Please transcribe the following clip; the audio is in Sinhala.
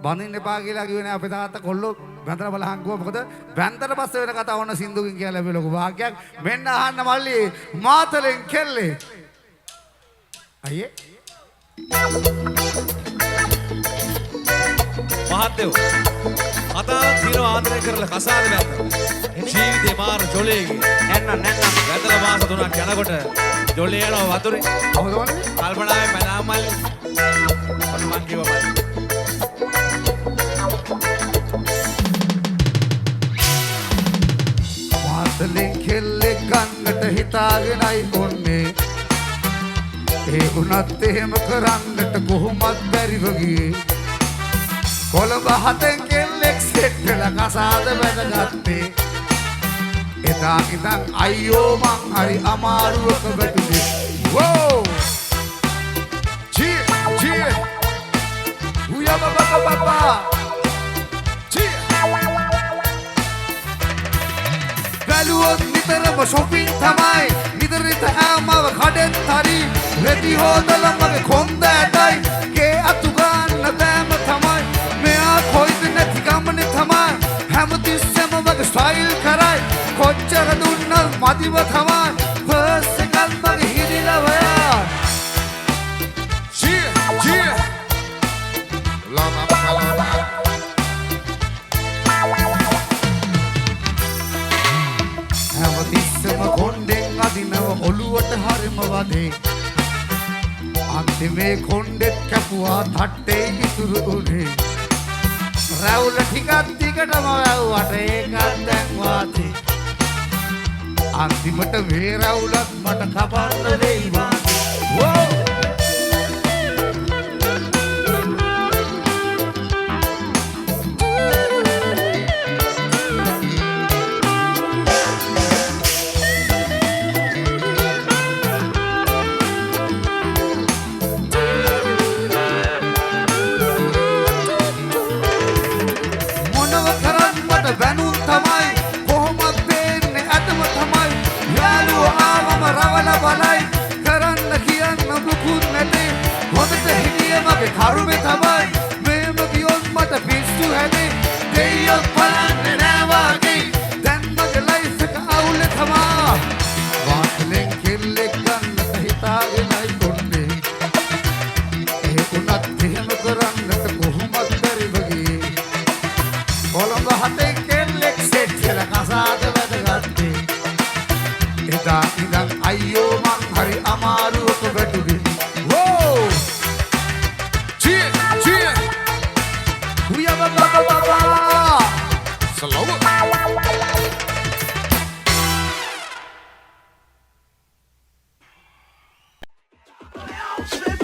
බඳින්න එපා කියලා කිව්වේ නෑ අපේ තාත්තා කොල්ලෝ බඳලා බලහන් කිව්වා මොකද බැන්දට පස්සේ වෙන කතාව වුණ සින්දුකින් කියලා ලැබි ලොකු වාක්‍යයක් මෙන්න අහන්න මල්ලි මාතලෙන් කෙල්ලේ අයියේ මහත්තයෝ කතාවක් තියෙනවා ආදරය කරලා කසාද වැද්ද ජීවිතේ මාර ජොලේගේ නැන්න වැදලා මාස 3ක් යනකොට ජොලේ යනවා වතුරේ කොහොමද වන්නේ කල්පනාවේ පැනා මල්ලි මම කිව්වා මල්ලි මාතලෙන් කෙල්ලේ ගන්නට හිතාගෙනයි ඔන්නේ ඒ උනත් එහෙම කරන්නට කොහොමත් බැරිව ගියේ කොළඹ හතෙන් කෙල්ලෙක් සෙට් වෙලා කසාද වැදගත්තේ එදා ඉඳන් අයියෝ මං හරි අමාරුවක වැටුනේ වෝ චී උයා බබා චී ගලුවොත් නිතරම shopping තමයි නිතරම ආමව කඩෙන් හරි රෙදි හොදලා මගේ කොන්ද ඇටයි ගේ අතු ගන්න බෑම තමයි මෙයා කොයිද නැති ගමනේ තමයි හැමතිස්සෙම මගේ ස්ටයිල් කරයි කොච්චර දුන්නත් මදිව තමයි පර්ස් එකක් මගේ හිරිලා වයා චී ලාම කලාම හැමතිස්සෙම කොණ්ඩෙන් අදිනව ඔළුවට හරිම වදේ අන්තිමේ කොණ්ඩෙත් කැපුවා තට්ටේ ඉතුරු උනේ රැවුල ටිකක් දිගටම වැව්වට ඒකත් දැන් වාතේ අන්තිමට මේ රැවුලත් මට කපන්න දෙයි වාතේ වෝ කරුමේ තමයි මේම ගියොත් මට පිස්සු හැදේ දෙයියෝ බලන්නේ නෑ වාගේ දැන් මගේ ලයිෆ් එක අවුලේ තමා වාසලෙන් කෙල්ලෙක් ගන්නට හිතාගෙනයි කොන්නේ ඒ උනත් එහෙම කරන්නට කොහොමද බැරි වගේ කොළඹ හතේ කෙල්ලෙක් සෙට් කියලා කසාද වැදගත්තේ එදා ඉඳන් අයියෝ මං හරි අමාරුවක වැටුනේ Slow.